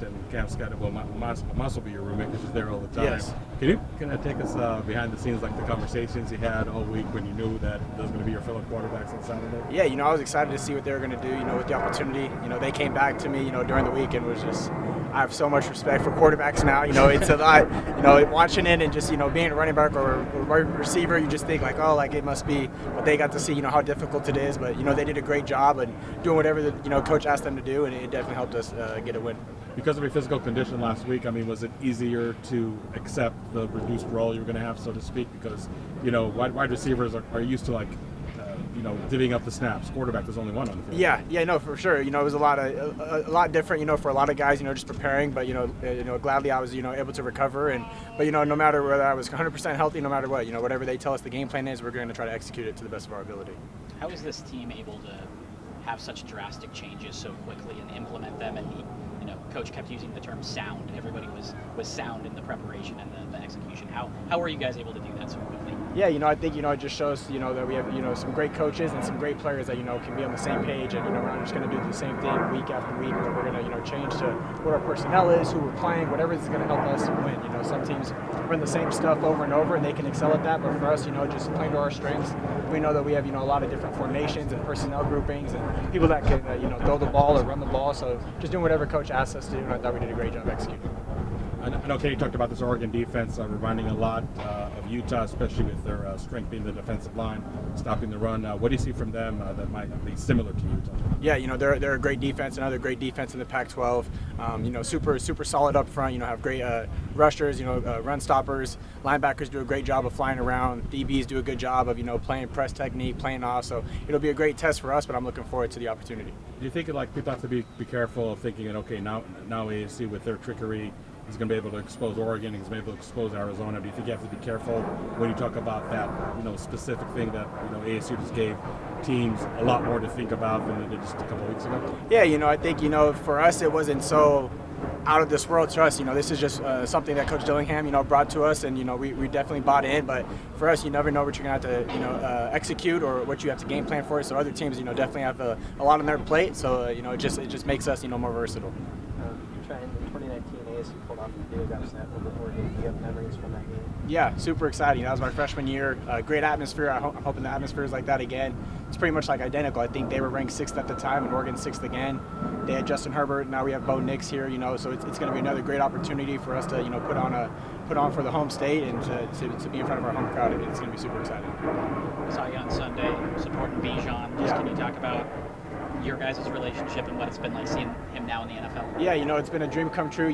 roommate, and Cam Scott will must be your roommate because she's there all the time. Yes. Can you take us behind the scenes, like the conversations you had all week when you knew that there was going to be your fellow quarterbacks on Saturday? Yeah, I was excited to see what they were going to do, with the opportunity. They came back to me, during the week and was just, I have so much respect for quarterbacks now. It's a lot, watching it and just, being a running back or a receiver, you just think like, oh, like it must be, but they got to see, how difficult it is. But, they did a great job and doing whatever the, coach asked them to do, and it definitely helped us get a win. Because of your physical condition last week, was it easier to accept the reduced role you were going to have, so to speak? Because, wide receivers are used to, like, divvying up the snaps. Quarterback, there's only one on the field. Yeah, no, for sure. It was a lot different, for a lot of guys, just preparing. But, gladly I was, able to recover. But, no matter whether I was 100% healthy, no matter what, whatever they tell us the game plan is, we're going to try to execute it to the best of our ability. How is this team able to have such drastic changes so quickly and implement them? And coach kept using the term sound. Everybody was sound in the preparation and the execution. How were you guys able to do that so quickly? Yeah, I think it just shows that we have some great coaches and some great players that can be on the same page, and we're not just going to do the same thing week after week. But we're going to change to what our personnel is, who we're playing, whatever is going to help us win. Some teams run the same stuff over and over, and they can excel at that. But for us, just playing to our strengths, we know that we have a lot of different formations and personnel groupings and people that can throw the ball or run the ball. So just doing whatever coach asks us to do, and I thought we did a great job executing. I know Katie talked about this Oregon defense reminding a lot of Utah, especially with their strength being the defensive line, stopping the run. What do you see from them that might be similar to Utah? Yeah, they're a great defense, another great defense in the Pac-12. Super solid up front. Have great rushers, run stoppers. Linebackers do a great job of flying around. DBs do a good job of playing press technique, playing off. So it'll be a great test for us, but I'm looking forward to the opportunity. Do you think people have to be careful of thinking, okay, now ASU with their trickery is going to be able to expose Oregon, he's going to be able to expose Arizona? Do you think you have to be careful when you talk about that, specific thing that, ASU just gave teams a lot more to think about than they did just a couple of weeks ago? Yeah, I think, for us, it wasn't so out of this world to us. This is just something that Coach Dillingham, brought to us, and, we definitely bought in. But for us, you never know what you're going to have to, execute or what you have to game plan for. So other teams, definitely have a lot on their plate. So, it just makes us, more versatile. In 2019, ASU pulled off the video got snap over Oregon. Do you have memories from that game? Yeah, super exciting. That was my freshman year. Great atmosphere. I'm hoping the atmosphere is like that again. It's pretty much like identical. I think they were ranked 6th at the time, and Oregon 6th again. They had Justin Herbert. Now we have Bo Nix here. So it's going to be another great opportunity for us to put on for the home state and to be in front of our home crowd. It's going to be super exciting. I saw you on Sunday supporting Bijan. Can you talk about your guys' relationship and what it's been like seeing him now in the NFL? Yeah, it's been a dream come true.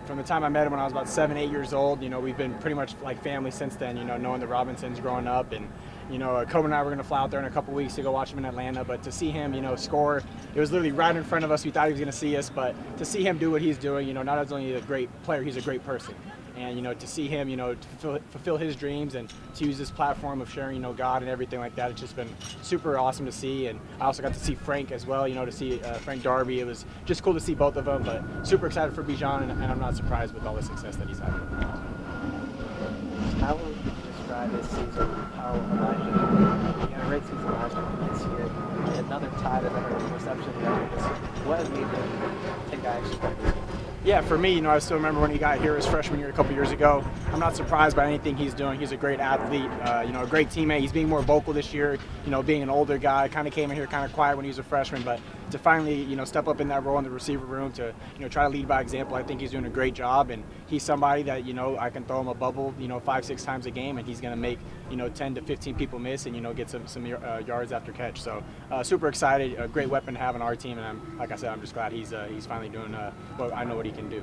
From the time I met him when I was about 7-8 years old, we've been pretty much like family since then, knowing the Robinsons growing up. And, Kobe and I were going to fly out there in a couple weeks to go watch him in Atlanta. But to see him, score, it was literally right in front of us. We thought he was going to see us. But to see him do what he's doing, not only a great player, he's a great person. And, to see him, to fulfill his dreams and to use this platform of sharing, God and everything like that, it's just been super awesome to see. And I also got to see Frank as well, to see Frank Darby. It was just cool to see both of them, but super excited for Bijan, and I'm not surprised with all the success that he's having. How would you describe this season? How Elijah, you had a great season last year, this year, and another tie to the reception. What has made him take action? Yeah, for me, I still remember when he got here his freshman year a couple years ago. I'm not surprised by anything he's doing. He's a great athlete, a great teammate. He's being more vocal this year, being an older guy. Kind of came in here kind of quiet when he was a freshman, but to finally, step up in that role in the receiver room to, try to lead by example, I think he's doing a great job. And he's somebody that, I can throw him a bubble, 5-6 times a game, and he's going to make, 10 to 15 people miss and, get some yards after catch. So super excited, a great weapon to have on our team. And like I said, I'm just glad he's finally doing what I know what he can do.